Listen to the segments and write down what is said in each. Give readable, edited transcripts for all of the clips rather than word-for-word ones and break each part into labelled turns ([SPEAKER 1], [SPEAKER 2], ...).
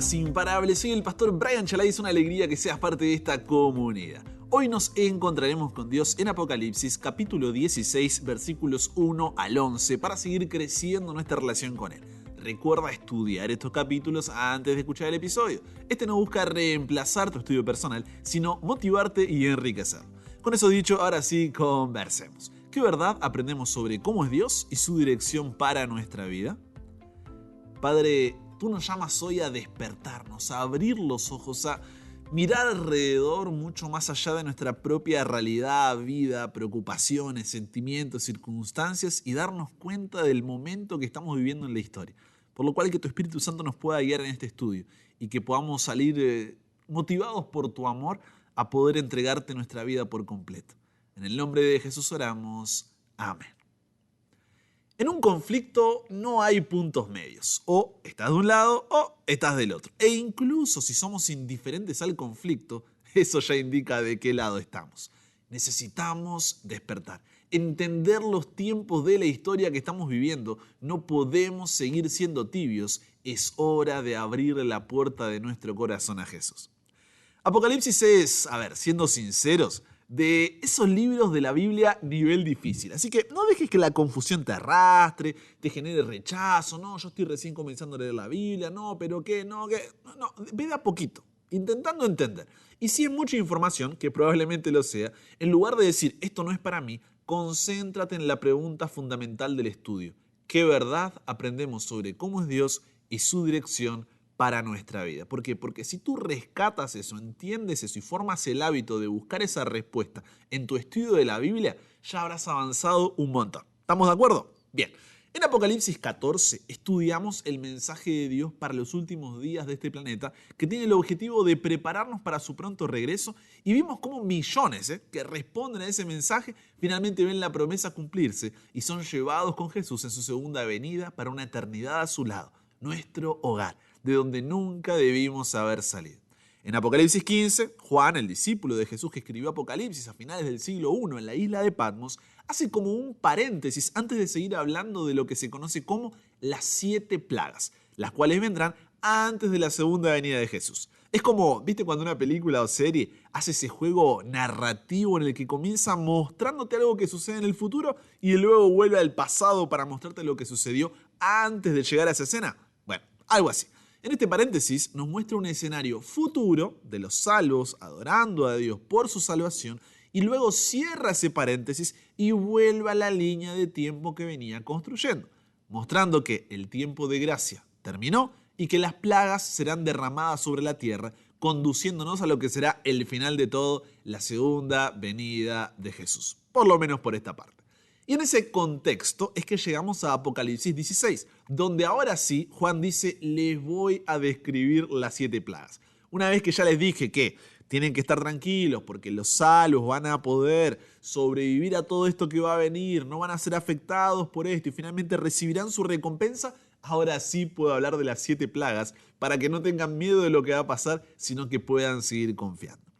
[SPEAKER 1] buenas, imparables. Soy el pastor Brian Chalai, es una alegría que seas parte de esta comunidad. Hoy nos encontraremos con Dios en Apocalipsis, capítulo 16, versículos 1 al 11, para seguir creciendo nuestra relación con Él. Recuerda estudiar estos capítulos antes de escuchar el episodio. Este no busca reemplazar tu estudio personal, sino motivarte y enriquecer. Con eso dicho, ahora sí, conversemos. ¿Qué verdad aprendemos sobre cómo es Dios y su dirección para nuestra vida? Padre, tú nos llamas hoy a despertarnos, a abrir los ojos, a mirar alrededor mucho más allá de nuestra propia realidad, vida, preocupaciones, sentimientos, circunstancias y darnos cuenta del momento que estamos viviendo en la historia. Por lo cual que tu Espíritu Santo nos pueda guiar en este estudio y que podamos salir motivados por tu amor a poder entregarte nuestra vida por completo. En el nombre de Jesús oramos. Amén. En un conflicto no hay puntos medios. O estás de un lado o estás del otro. E incluso si somos indiferentes al conflicto, eso ya indica de qué lado estamos. Necesitamos despertar, entender los tiempos de la historia que estamos viviendo. No podemos seguir siendo tibios. Es hora de abrir la puerta de nuestro corazón a Jesús. Apocalipsis es, siendo sinceros, de esos libros de la Biblia nivel difícil. Así que no dejes que la confusión te arrastre, te genere rechazo. No, yo estoy recién comenzando a leer la Biblia. No, pero qué, no, qué. No, ve de a poquito, intentando entender. Y si es mucha información, que probablemente lo sea, en lugar de decir esto no es para mí, concéntrate en la pregunta fundamental del estudio. ¿Qué verdad aprendemos sobre cómo es Dios y su dirección para nuestra vida? ¿Por qué? Porque si tú rescatas eso, entiendes eso y formas el hábito de buscar esa respuesta en tu estudio de la Biblia, ya habrás avanzado un montón. ¿Estamos de acuerdo? Bien. En Apocalipsis 14 estudiamos el mensaje de Dios para los últimos días de este planeta, que tiene el objetivo de prepararnos para su pronto regreso, y vimos cómo millones que responden a ese mensaje finalmente ven la promesa cumplirse y son llevados con Jesús en su segunda venida para una eternidad a su lado, nuestro hogar, de donde nunca debimos haber salido. En Apocalipsis 15, Juan, el discípulo de Jesús que escribió Apocalipsis a finales del siglo I en la isla de Patmos, hace como un paréntesis antes de seguir hablando de lo que se conoce como las 7 plagas, las cuales vendrán antes de la segunda venida de Jesús. Es como, ¿viste cuando una película o serie hace ese juego narrativo en el que comienza mostrándote algo que sucede en el futuro y luego vuelve al pasado para mostrarte lo que sucedió antes de llegar a esa escena? Bueno, algo así. En este paréntesis nos muestra un escenario futuro de los salvos adorando a Dios por su salvación y luego cierra ese paréntesis y vuelve a la línea de tiempo que venía construyendo, mostrando que el tiempo de gracia terminó y que las plagas serán derramadas sobre la tierra, conduciéndonos a lo que será el final de todo, la segunda venida de Jesús, por lo menos por esta parte. Y en ese contexto es que llegamos a Apocalipsis 16, donde ahora sí Juan dice, les voy a describir las 7 plagas. Una vez que ya les dije que tienen que estar tranquilos porque los salvos van a poder sobrevivir a todo esto que va a venir, no van a ser afectados por esto y finalmente recibirán su recompensa, ahora sí puedo hablar de las 7 plagas para que no tengan miedo de lo que va a pasar, sino que puedan seguir confiando.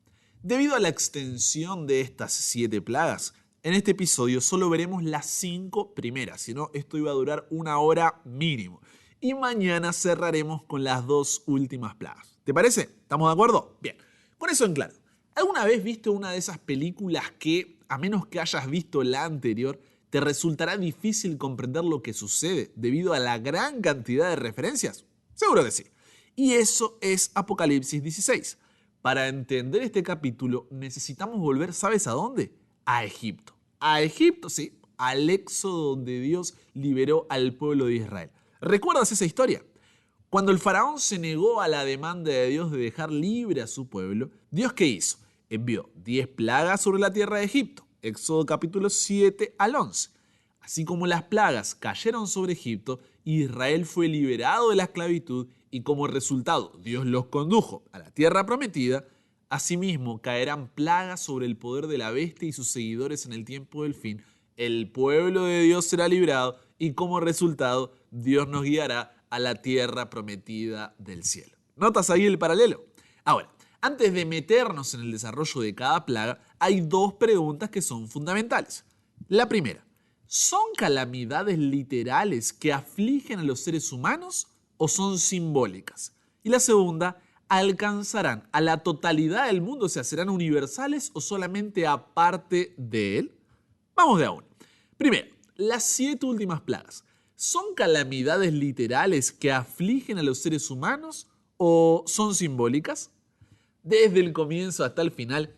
[SPEAKER 1] Debido a la extensión de estas 7 plagas, en este episodio solo veremos las 5 primeras, si no, esto iba a durar 1 hora mínimo. Y mañana cerraremos con las 2 últimas plagas. ¿Te parece? ¿Estamos de acuerdo? Bien, con eso en claro. ¿Alguna vez viste una de esas películas que, a menos que hayas visto la anterior, te resultará difícil comprender lo que sucede debido a la gran cantidad de referencias? Seguro que sí. Y eso es Apocalipsis 16. Para entender este capítulo necesitamos volver, ¿sabes a dónde? A Egipto. A Egipto, sí, al éxodo donde Dios liberó al pueblo de Israel. ¿Recuerdas esa historia? Cuando el faraón se negó a la demanda de Dios de dejar libre a su pueblo, ¿Dios qué hizo? Envió 10 plagas sobre la tierra de Egipto. Éxodo capítulo 7 al 11. Así como las plagas cayeron sobre Egipto, Israel fue liberado de la esclavitud y como resultado Dios los condujo a la tierra prometida. Asimismo, caerán plagas sobre el poder de la bestia y sus seguidores en el tiempo del fin. El pueblo de Dios será librado y como resultado, Dios nos guiará a la tierra prometida del cielo. ¿Notas ahí el paralelo? Ahora, antes de meternos en el desarrollo de cada plaga, hay 2 preguntas que son fundamentales. La primera, ¿son calamidades literales que afligen a los seres humanos o son simbólicas? Y la segunda, ¿alcanzarán a la totalidad del mundo? O sea, ¿serán universales o solamente a parte de él? Vamos de a uno. Primero, las 7 últimas plagas. ¿Son calamidades literales que afligen a los seres humanos o son simbólicas? Desde el comienzo hasta el final,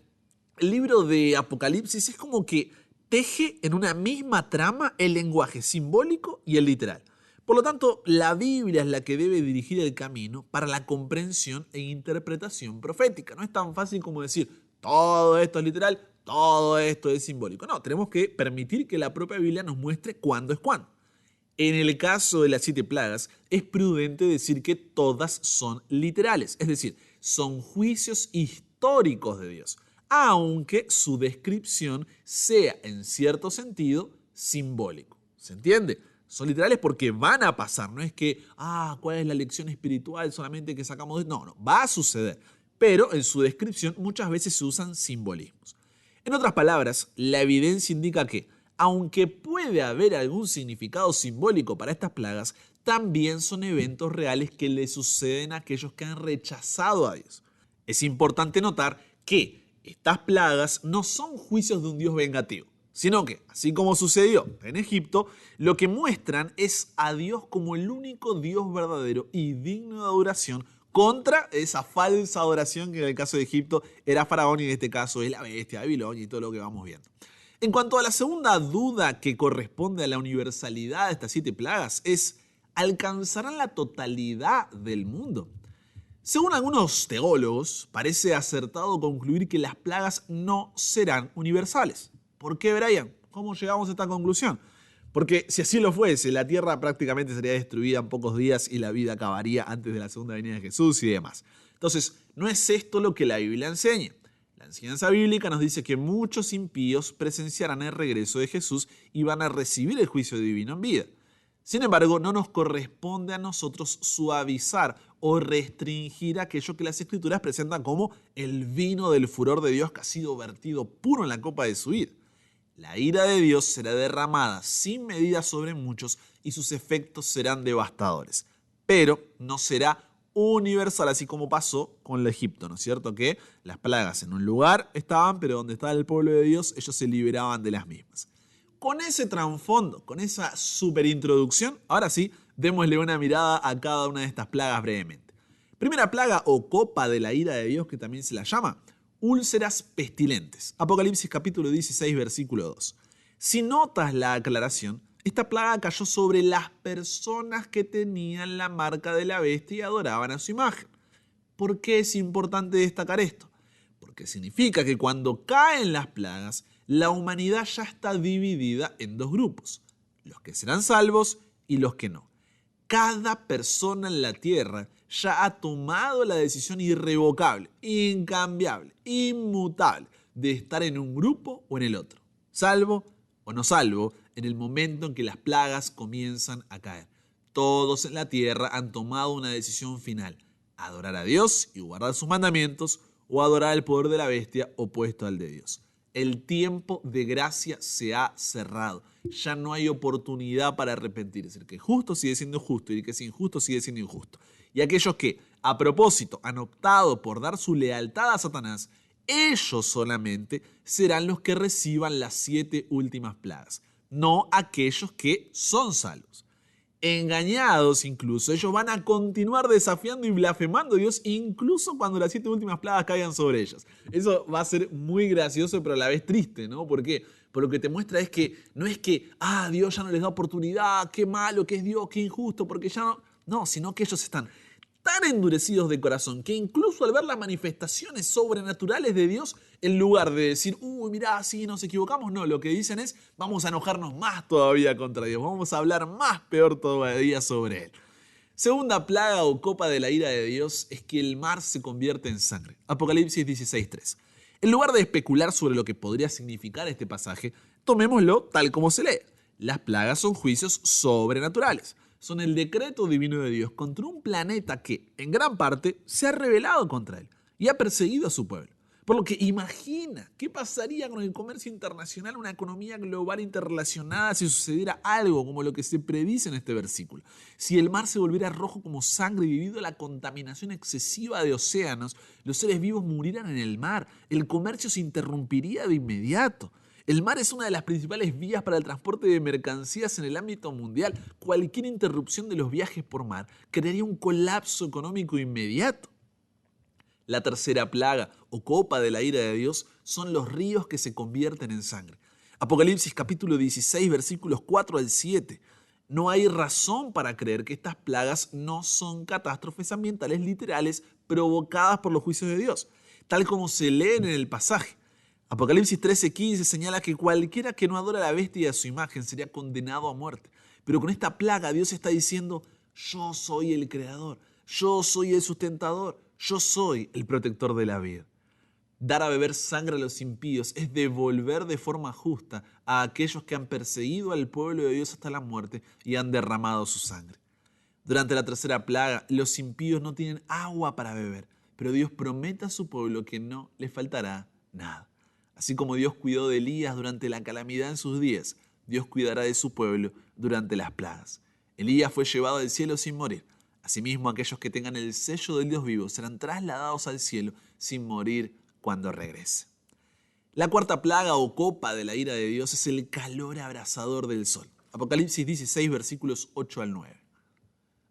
[SPEAKER 1] el libro de Apocalipsis es como que teje en una misma trama el lenguaje simbólico y el literal. Por lo tanto, la Biblia es la que debe dirigir el camino para la comprensión e interpretación profética. No es tan fácil como decir, todo esto es literal, todo esto es simbólico. No, tenemos que permitir que la propia Biblia nos muestre cuándo es cuándo. En el caso de las 7 plagas, es prudente decir que todas son literales, es decir, son juicios históricos de Dios, aunque su descripción sea en cierto sentido simbólico. ¿Se entiende? Son literales porque van a pasar, no es que, ¿cuál es la lección espiritual solamente que sacamos de...? No, va a suceder, pero en su descripción muchas veces se usan simbolismos. En otras palabras, la evidencia indica que, aunque puede haber algún significado simbólico para estas plagas, también son eventos reales que le suceden a aquellos que han rechazado a Dios. Es importante notar que estas plagas no son juicios de un Dios vengativo, sino que, así como sucedió en Egipto, lo que muestran es a Dios como el único Dios verdadero y digno de adoración contra esa falsa adoración que en el caso de Egipto era Faraón y en este caso es la bestia de Babilonia y todo lo que vamos viendo. En cuanto a la segunda duda que corresponde a la universalidad de estas 7 plagas es, ¿alcanzarán la totalidad del mundo? Según algunos teólogos, parece acertado concluir que las plagas no serán universales. ¿Por qué, Brian? ¿Cómo llegamos a esta conclusión? Porque si así lo fuese, la tierra prácticamente sería destruida en pocos días y la vida acabaría antes de la segunda venida de Jesús y demás. Entonces, no es esto lo que la Biblia enseña. La enseñanza bíblica nos dice que muchos impíos presenciarán el regreso de Jesús y van a recibir el juicio divino en vida. Sin embargo, no nos corresponde a nosotros suavizar o restringir aquello que las Escrituras presentan como el vino del furor de Dios que ha sido vertido puro en la copa de su ira. La ira de Dios será derramada sin medida sobre muchos y sus efectos serán devastadores. Pero no será universal, así como pasó con el Egipto, ¿no es cierto? Que las plagas en un lugar estaban, pero donde estaba el pueblo de Dios, ellos se liberaban de las mismas. Con ese trasfondo, con esa superintroducción, ahora sí, démosle una mirada a cada una de estas plagas brevemente. Primera plaga o copa de la ira de Dios, que también se la llama, úlceras pestilentes. Apocalipsis capítulo 16, versículo 2. Si notas la aclaración, esta plaga cayó sobre las personas que tenían la marca de la bestia y adoraban a su imagen. ¿Por qué es importante destacar esto? Porque significa que cuando caen las plagas, la humanidad ya está dividida en 2 grupos, los que serán salvos y los que no. Cada persona en la tierra ya ha tomado la decisión irrevocable, incambiable, inmutable de estar en un grupo o en el otro, salvo o no salvo, en el momento en que las plagas comienzan a caer. Todos en la tierra han tomado una decisión final, adorar a Dios y guardar sus mandamientos o adorar el poder de la bestia opuesto al de Dios. El tiempo de gracia se ha cerrado. Ya no hay oportunidad para arrepentirse. El que es justo sigue siendo justo y el que es injusto sigue siendo injusto. Y aquellos que, a propósito, han optado por dar su lealtad a Satanás, ellos solamente serán los que reciban las 7 últimas plagas, no aquellos que son salvos. Engañados incluso, ellos van a continuar desafiando y blasfemando a Dios incluso cuando las 7 últimas plagas caigan sobre ellos. Eso va a ser muy gracioso, pero a la vez triste, ¿no? ¿Por qué? Por lo que te muestra es que no es que, Dios ya no les da oportunidad, qué malo que es Dios, qué injusto, porque ya no... No, sino que ellos están tan endurecidos de corazón que incluso al ver las manifestaciones sobrenaturales de Dios, en lugar de decir, mirá, sí, nos equivocamos, no, lo que dicen es, vamos a enojarnos más todavía contra Dios, vamos a hablar más peor todavía sobre Él. Segunda plaga o copa de la ira de Dios es que el mar se convierte en sangre. Apocalipsis 16:3. En lugar de especular sobre lo que podría significar este pasaje, tomémoslo tal como se lee. Las plagas son juicios sobrenaturales. Son el decreto divino de Dios contra un planeta que, en gran parte, se ha rebelado contra él y ha perseguido a su pueblo. Por lo que imagina qué pasaría con el comercio internacional, una economía global interrelacionada, si sucediera algo como lo que se predice en este versículo. Si el mar se volviera rojo como sangre debido a la contaminación excesiva de océanos, los seres vivos murieran en el mar, el comercio se interrumpiría de inmediato. El mar es una de las principales vías para el transporte de mercancías en el ámbito mundial. Cualquier interrupción de los viajes por mar crearía un colapso económico inmediato. La tercera plaga o copa de la ira de Dios son los ríos que se convierten en sangre. Apocalipsis capítulo 16 versículos 4 al 7. No hay razón para creer que estas plagas no son catástrofes ambientales literales provocadas por los juicios de Dios, tal como se leen en el pasaje. Apocalipsis 13:15 señala que cualquiera que no adora a la bestia y a su imagen sería condenado a muerte. Pero con esta plaga Dios está diciendo, yo soy el creador, yo soy el sustentador, yo soy el protector de la vida. Dar a beber sangre a los impíos es devolver de forma justa a aquellos que han perseguido al pueblo de Dios hasta la muerte y han derramado su sangre. Durante la tercera plaga, los impíos no tienen agua para beber, pero Dios promete a su pueblo que no les faltará nada. Así como Dios cuidó de Elías durante la calamidad en sus días, Dios cuidará de su pueblo durante las plagas. Elías fue llevado al cielo sin morir. Asimismo, aquellos que tengan el sello del Dios vivo serán trasladados al cielo sin morir cuando regrese. La cuarta plaga o copa de la ira de Dios es el calor abrasador del sol. Apocalipsis 16, versículos 8 al 9.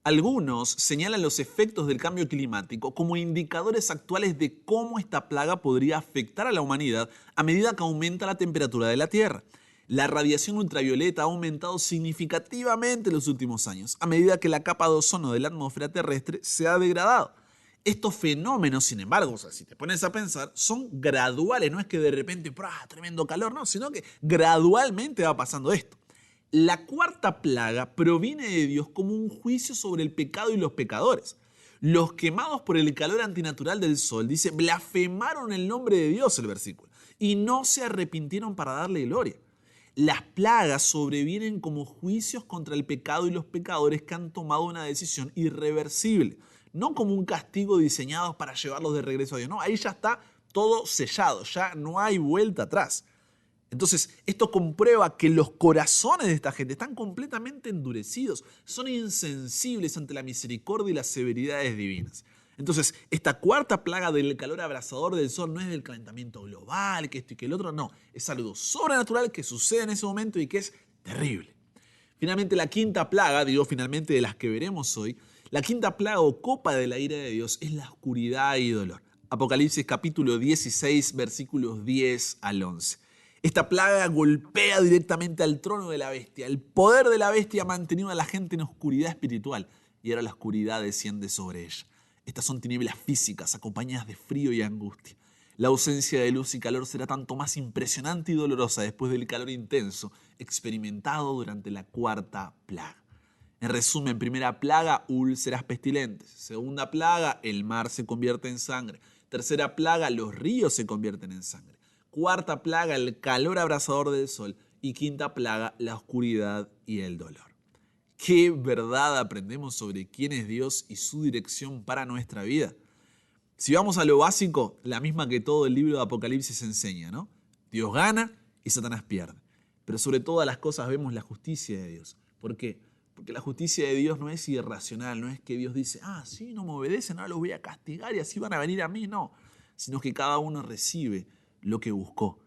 [SPEAKER 1] Algunos señalan los efectos del cambio climático como indicadores actuales de cómo esta plaga podría afectar a la humanidad a medida que aumenta la temperatura de la Tierra. La radiación ultravioleta ha aumentado significativamente en los últimos años, a medida que la capa de ozono de la atmósfera terrestre se ha degradado. Estos fenómenos, sin embargo, si te pones a pensar, son graduales, no es que de repente, tremendo calor, no, sino que gradualmente va pasando esto. La cuarta plaga proviene de Dios como un juicio sobre el pecado y los pecadores. Los quemados por el calor antinatural del sol, dice, blasfemaron el nombre de Dios, el versículo, y no se arrepintieron para darle gloria. Las plagas sobrevienen como juicios contra el pecado y los pecadores que han tomado una decisión irreversible, no como un castigo diseñado para llevarlos de regreso a Dios. No, ahí ya está todo sellado, ya no hay vuelta atrás. Entonces, esto comprueba que los corazones de esta gente están completamente endurecidos, son insensibles ante la misericordia y las severidades divinas. Entonces, esta cuarta plaga del calor abrasador del sol no es del calentamiento global, que esto y que el otro, no. Es algo sobrenatural que sucede en ese momento y que es terrible. Finalmente, la quinta plaga, finalmente de las que veremos hoy, la quinta plaga o copa de la ira de Dios es la oscuridad y dolor. Apocalipsis capítulo 16, versículos 10 al 11. Esta plaga golpea directamente al trono de la bestia. El poder de la bestia ha mantenido a la gente en oscuridad espiritual y ahora la oscuridad desciende sobre ella. Estas son tinieblas físicas acompañadas de frío y angustia. La ausencia de luz y calor será tanto más impresionante y dolorosa después del calor intenso experimentado durante la cuarta plaga. En resumen, primera plaga, úlceras pestilentes. Segunda plaga, el mar se convierte en sangre. Tercera plaga, los ríos se convierten en sangre. Cuarta plaga, el calor abrasador del sol. Y quinta plaga, la oscuridad y el dolor. ¿Qué verdad aprendemos sobre quién es Dios y su dirección para nuestra vida? Si vamos a lo básico, la misma que todo el libro de Apocalipsis enseña, ¿no? Dios gana y Satanás pierde. Pero sobre todas las cosas vemos la justicia de Dios. ¿Por qué? Porque la justicia de Dios no es irracional, no es que Dios dice, sí, no me obedecen, ahora los voy a castigar y así van a venir a mí, no. Sino que cada uno recibe lo que buscó.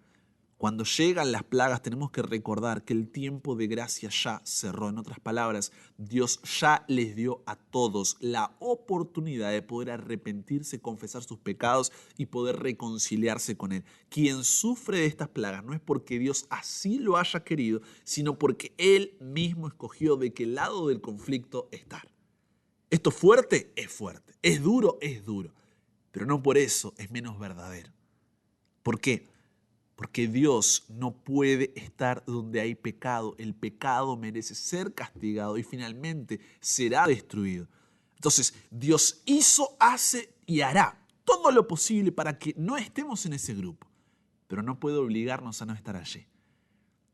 [SPEAKER 1] Cuando llegan las plagas tenemos que recordar que el tiempo de gracia ya cerró. En otras palabras, Dios ya les dio a todos la oportunidad de poder arrepentirse, confesar sus pecados y poder reconciliarse con Él. Quien sufre de estas plagas no es porque Dios así lo haya querido, sino porque Él mismo escogió de qué lado del conflicto estar. Esto es fuerte, es duro, pero no por eso es menos verdadero. ¿Por qué? Porque Dios no puede estar donde hay pecado. El pecado merece ser castigado y finalmente será destruido. Entonces, Dios hizo, hace y hará todo lo posible para que no estemos en ese grupo, pero no puede obligarnos a no estar allí.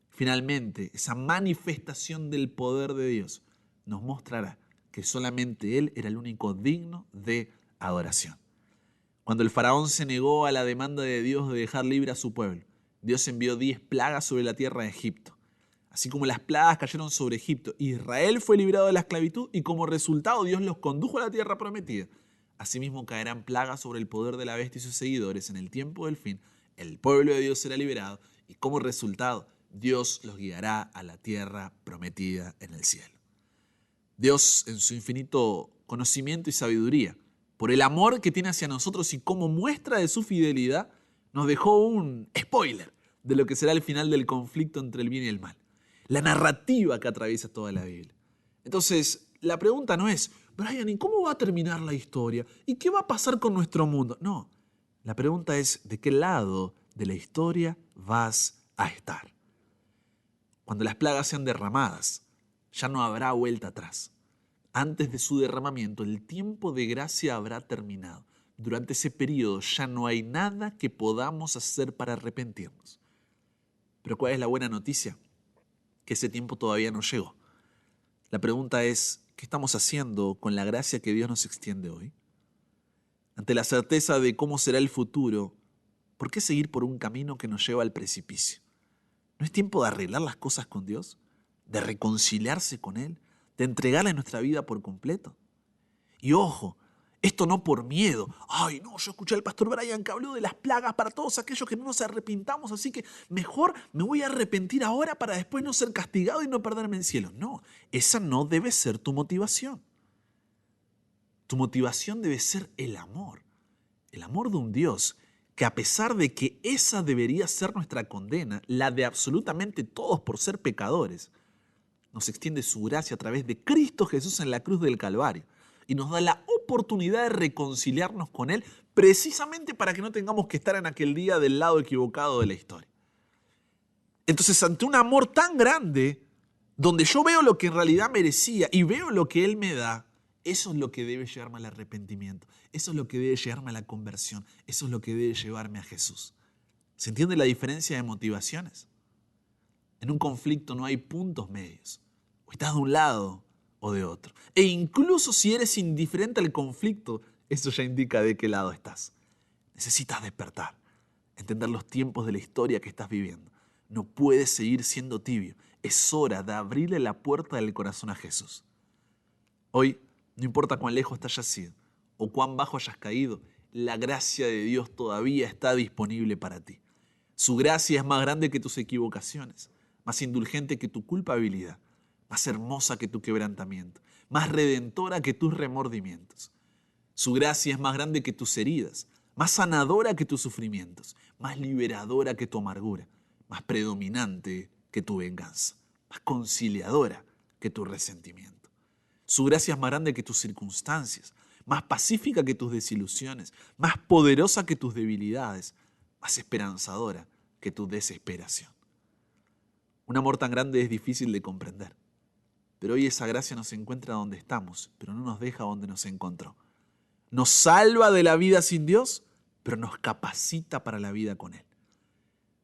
[SPEAKER 1] Finalmente, esa manifestación del poder de Dios nos mostrará que solamente Él era el único digno de adoración. Cuando el faraón se negó a la demanda de Dios de dejar libre a su pueblo, Dios envió 10 plagas sobre la tierra de Egipto. Así como las plagas cayeron sobre Egipto, Israel fue librado de la esclavitud y como resultado Dios los condujo a la tierra prometida. Asimismo caerán plagas sobre el poder de la bestia y sus seguidores en el tiempo del fin. El pueblo de Dios será liberado y como resultado Dios los guiará a la tierra prometida en el cielo. Dios, en su infinito conocimiento y sabiduría, por el amor que tiene hacia nosotros y como muestra de su fidelidad, nos dejó un spoiler de lo que será el final del conflicto entre el bien y el mal. La narrativa que atraviesa toda la Biblia. Entonces, la pregunta no es, Brian, ¿y cómo va a terminar la historia? ¿Y qué va a pasar con nuestro mundo? No, la pregunta es, ¿de qué lado de la historia vas a estar? Cuando las plagas sean derramadas, ya no habrá vuelta atrás. Antes de su derramamiento, el tiempo de gracia habrá terminado. Durante ese periodo ya no hay nada que podamos hacer para arrepentirnos. Pero ¿cuál es la buena noticia? Que ese tiempo todavía no llegó. La pregunta es, ¿qué estamos haciendo con la gracia que Dios nos extiende hoy? Ante la certeza de cómo será el futuro, ¿por qué seguir por un camino que nos lleva al precipicio? ¿No es tiempo de arreglar las cosas con Dios? ¿De reconciliarse con Él? ¿De entregarle nuestra vida por completo? Y ojo, esto no por miedo. Ay, no, yo escuché al pastor Brian que habló de las plagas para todos aquellos que no nos arrepintamos, así que mejor me voy a arrepentir ahora para después no ser castigado y no perderme el cielo. No, esa no debe ser tu motivación. Tu motivación debe ser el amor de un Dios que a pesar de que esa debería ser nuestra condena, la de absolutamente todos por ser pecadores, nos extiende su gracia a través de Cristo Jesús en la cruz del Calvario y nos da la oportunidad de reconciliarnos con Él precisamente para que no tengamos que estar en aquel día del lado equivocado de la historia. Entonces, ante un amor tan grande, donde yo veo lo que en realidad merecía y veo lo que Él me da, eso es lo que debe llevarme al arrepentimiento, eso es lo que debe llevarme a la conversión, eso es lo que debe llevarme a Jesús. ¿Se entiende la diferencia de motivaciones? En un conflicto no hay puntos medios. O estás de un lado o de otro. E incluso si eres indiferente al conflicto, eso ya indica de qué lado estás. Necesitas despertar, entender los tiempos de la historia que estás viviendo. No puedes seguir siendo tibio. Es hora de abrirle la puerta del corazón a Jesús. Hoy, no importa cuán lejos te hayas ido o cuán bajo hayas caído, la gracia de Dios todavía está disponible para ti. Su gracia es más grande que tus equivocaciones, más indulgente que tu culpabilidad, más hermosa que tu quebrantamiento, más redentora que tus remordimientos. Su gracia es más grande que tus heridas, más sanadora que tus sufrimientos, más liberadora que tu amargura, más predominante que tu venganza, más conciliadora que tu resentimiento. Su gracia es más grande que tus circunstancias, más pacífica que tus desilusiones, más poderosa que tus debilidades, más esperanzadora que tu desesperación. Un amor tan grande es difícil de comprender, pero hoy esa gracia nos encuentra donde estamos, pero no nos deja donde nos encontró. Nos salva de la vida sin Dios, pero nos capacita para la vida con Él.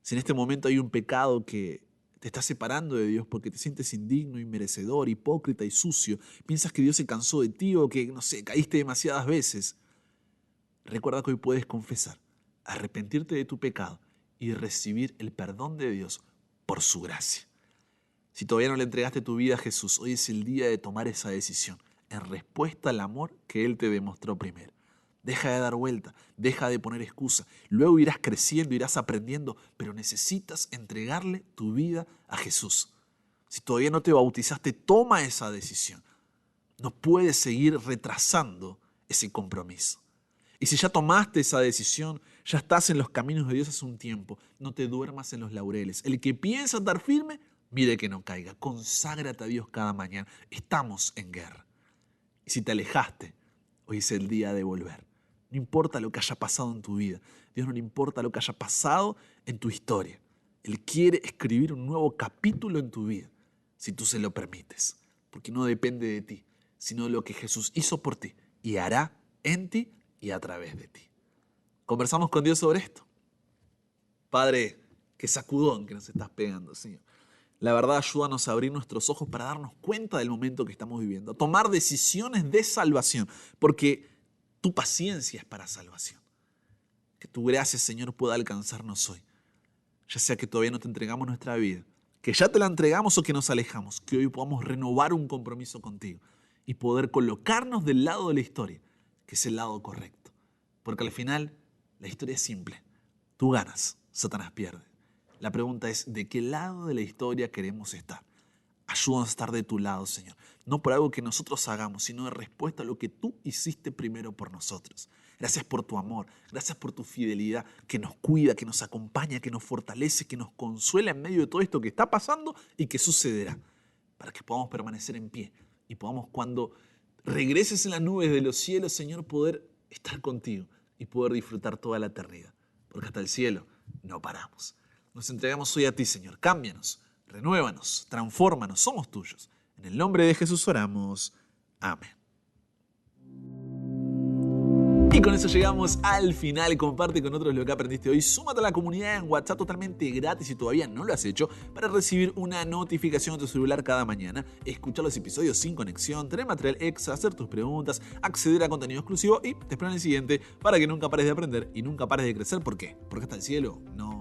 [SPEAKER 1] Si en este momento hay un pecado que te está separando de Dios porque te sientes indigno, inmerecedor, hipócrita y sucio, piensas que Dios se cansó de ti o que, no sé, caíste demasiadas veces, recuerda que hoy puedes confesar, arrepentirte de tu pecado y recibir el perdón de Dios por su gracia. Si todavía no le entregaste tu vida a Jesús, hoy es el día de tomar esa decisión en respuesta al amor que Él te demostró primero. Deja de dar vuelta, deja de poner excusa. Luego irás creciendo, irás aprendiendo, pero necesitas entregarle tu vida a Jesús. Si todavía no te bautizaste, toma esa decisión. No puedes seguir retrasando ese compromiso. Y si ya tomaste esa decisión, ya estás en los caminos de Dios hace un tiempo, no te duermas en los laureles. El que piensa andar firme, mire que no caiga. Conságrate a Dios cada mañana. Estamos en guerra. Y si te alejaste, hoy es el día de volver. No importa lo que haya pasado en tu vida. Dios no le importa lo que haya pasado en tu historia. Él quiere escribir un nuevo capítulo en tu vida, si tú se lo permites. Porque no depende de ti, sino de lo que Jesús hizo por ti y hará en ti y a través de ti. Conversamos con Dios sobre esto. Padre, qué sacudón que nos estás pegando, Señor. La verdad, ayúdanos a abrir nuestros ojos para darnos cuenta del momento que estamos viviendo, a tomar decisiones de salvación, porque tu paciencia es para salvación. Que tu gracia, Señor, pueda alcanzarnos hoy. Ya sea que todavía no te entregamos nuestra vida, que ya te la entregamos o que nos alejamos, que hoy podamos renovar un compromiso contigo y poder colocarnos del lado de la historia, que es el lado correcto. Porque al final, la historia es simple. Tú ganas, Satanás pierde. La pregunta es, ¿de qué lado de la historia queremos estar? Ayúdanos a estar de tu lado, Señor. No por algo que nosotros hagamos, sino de respuesta a lo que tú hiciste primero por nosotros. Gracias por tu amor, gracias por tu fidelidad que nos cuida, que nos acompaña, que nos fortalece, que nos consuela en medio de todo esto que está pasando y que sucederá. Para que podamos permanecer en pie y podamos, cuando regreses en las nubes de los cielos, Señor, poder estar contigo y poder disfrutar toda la eternidad. Porque hasta el cielo no paramos. Nos entregamos hoy a ti, Señor. Cámbianos, renuévanos, transfórmanos, somos tuyos. En el nombre de Jesús oramos. Amén. Y con eso llegamos al final. Comparte con otros lo que aprendiste hoy. Súmate a la comunidad en WhatsApp totalmente gratis si todavía no lo has hecho para recibir una notificación en tu celular cada mañana, escuchar los episodios sin conexión, tener material extra, hacer tus preguntas, acceder a contenido exclusivo y te espero en el siguiente para que nunca pares de aprender y nunca pares de crecer. ¿Por qué? Porque hasta el cielo no